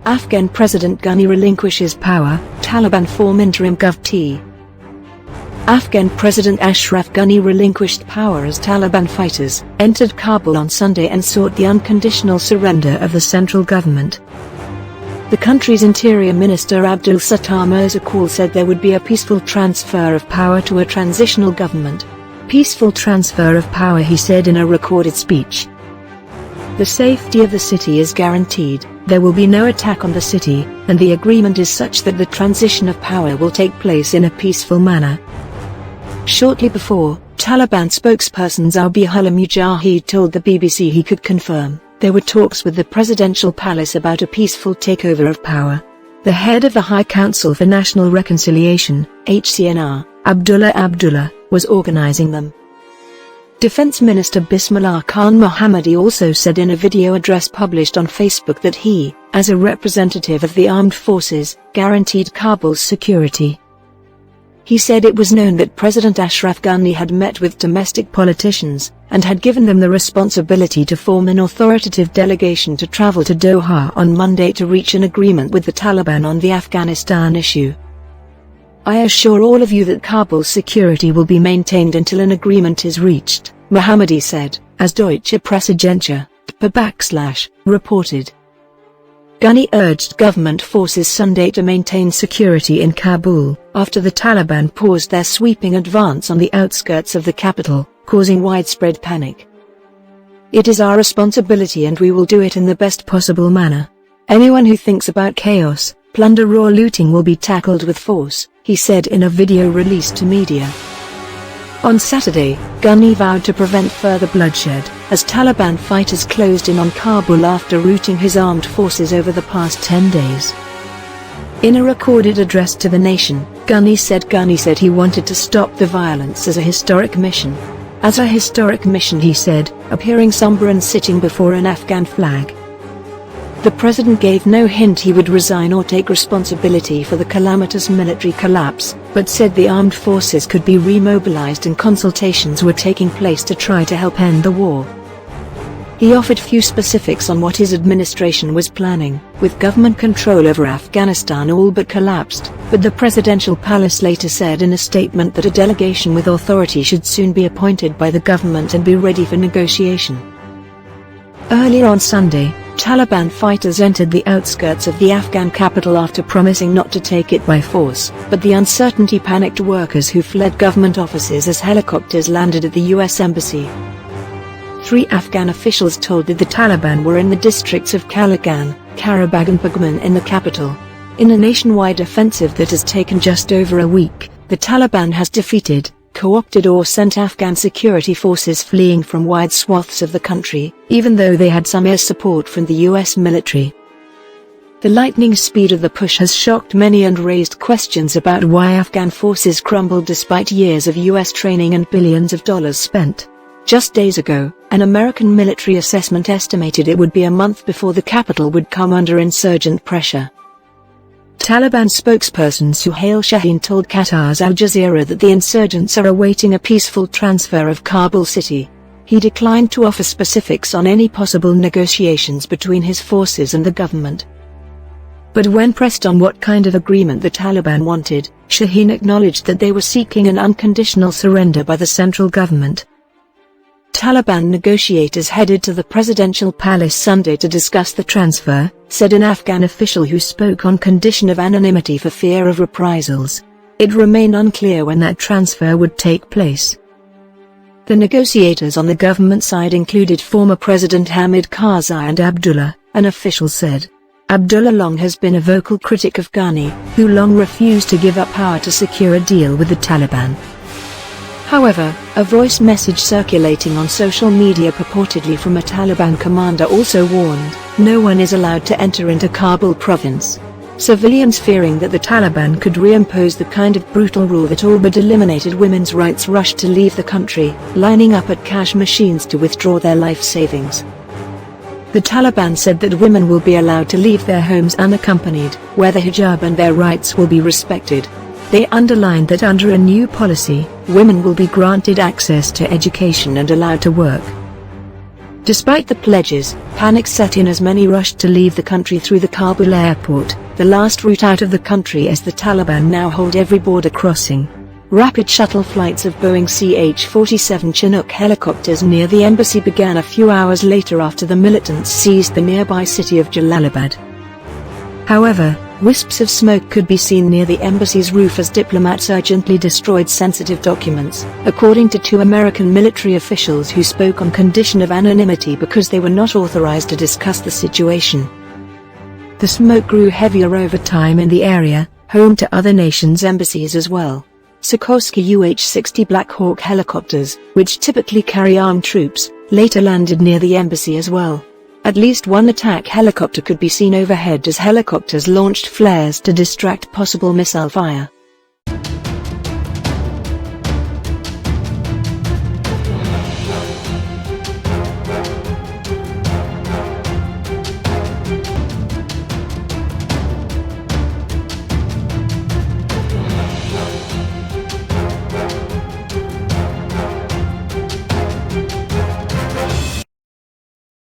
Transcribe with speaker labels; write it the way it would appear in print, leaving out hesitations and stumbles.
Speaker 1: Afghan President Ghani relinquishes power, Taliban form Interim Govt. Afghan President Ashraf Ghani relinquished power as Taliban fighters entered Kabul on Sunday and sought the unconditional surrender of the central government. The country's Interior Minister Abdul Sattar Mirzakwal said there would be a peaceful transfer of power to a transitional government. Peaceful transfer of power, he said in a recorded speech. The safety of the city is guaranteed, there will be no attack on the city, and the agreement is such that the transition of power will take place in a peaceful manner. Shortly before, Taliban spokesperson Zabihullah Mujahid told the BBC he could confirm there were talks with the presidential palace about a peaceful takeover of power. The head of the High Council for National Reconciliation, HCNR, Abdullah Abdullah, was organizing them. Defense Minister Bismillah Khan Mohammadi also said in a video address published on Facebook that he, as a representative of the armed forces, guaranteed Kabul's security. He said it was known that President Ashraf Ghani had met with domestic politicians, and had given them the responsibility to form an authoritative delegation to travel to Doha on Monday to reach an agreement with the Taliban on the Afghanistan issue. I assure all of you that Kabul's security will be maintained until an agreement is reached, Mohammadi said, as Deutsche Presseagentur, DPA reported. Ghani urged government forces Sunday to maintain security in Kabul, after the Taliban paused their sweeping advance on the outskirts of the capital, causing widespread panic. It is our responsibility and we will do it in the best possible manner. Anyone who thinks about chaos, plunder or looting will be tackled with force, he said in a video released to media. On Saturday, Ghani vowed to prevent further bloodshed, as Taliban fighters closed in on Kabul after routing his armed forces over the past 10 days. In a recorded address to the nation, Ghani said he wanted to stop the violence as a historic mission. As a historic mission, he said, appearing somber and sitting before an Afghan flag. The president gave no hint he would resign or take responsibility for the calamitous military collapse, but said the armed forces could be remobilized and consultations were taking place to try to help end the war. He offered few specifics on what his administration was planning, with government control over Afghanistan all but collapsed, but the presidential palace later said in a statement that a delegation with authority should soon be appointed by the government and be ready for negotiation. Earlier on Sunday, Taliban fighters entered the outskirts of the Afghan capital after promising not to take it by force, but the uncertainty panicked workers who fled government offices as helicopters landed at the U.S. Embassy. 3 Afghan officials told that the Taliban were in the districts of Kalagan, Karabag and Bagman in the capital. In a nationwide offensive that has taken just over a week, the Taliban has defeated, co-opted or sent Afghan security forces fleeing from wide swaths of the country, even though they had some air support from the U.S. military. The lightning speed of the push has shocked many and raised questions about why Afghan forces crumbled despite years of U.S. training and billions of dollars spent. Just days ago, an American military assessment estimated it would be a month before the capital would come under insurgent pressure. Taliban spokesperson Suhail Shaheen told Qatar's Al Jazeera that the insurgents are awaiting a peaceful transfer of Kabul city. He declined to offer specifics on any possible negotiations between his forces and the government. But when pressed on what kind of agreement the Taliban wanted, Shaheen acknowledged that they were seeking an unconditional surrender by the central government. Taliban negotiators headed to the presidential palace Sunday to discuss the transfer, said an Afghan official who spoke on condition of anonymity for fear of reprisals. It remained unclear when that transfer would take place. The negotiators on the government side included former President Hamid Karzai and Abdullah, an official said. Abdullah long has been a vocal critic of Ghani, who long refused to give up power to secure a deal with the Taliban. However, a voice message circulating on social media purportedly from a Taliban commander also warned, no one is allowed to enter into Kabul province. Civilians fearing that the Taliban could reimpose the kind of brutal rule that all but eliminated women's rights rushed to leave the country, lining up at cash machines to withdraw their life savings. The Taliban said that women will be allowed to leave their homes unaccompanied, wear the hijab and their rights will be respected. They underlined that under a new policy, women will be granted access to education and allowed to work. Despite the pledges, panic set in as many rushed to leave the country through the Kabul airport, the last route out of the country, as the Taliban now hold every border crossing. Rapid shuttle flights of Boeing CH-47 Chinook helicopters near the embassy began a few hours later after the militants seized the nearby city of Jalalabad. However, wisps of smoke could be seen near the embassy's roof as diplomats urgently destroyed sensitive documents, according to 2 American military officials who spoke on condition of anonymity because they were not authorized to discuss the situation. The smoke grew heavier over time in the area, home to other nations' embassies as well. Sikorsky UH-60 Black Hawk helicopters, which typically carry armed troops, later landed near the embassy as well. At least one attack helicopter could be seen overhead as helicopters launched flares to distract possible missile fire.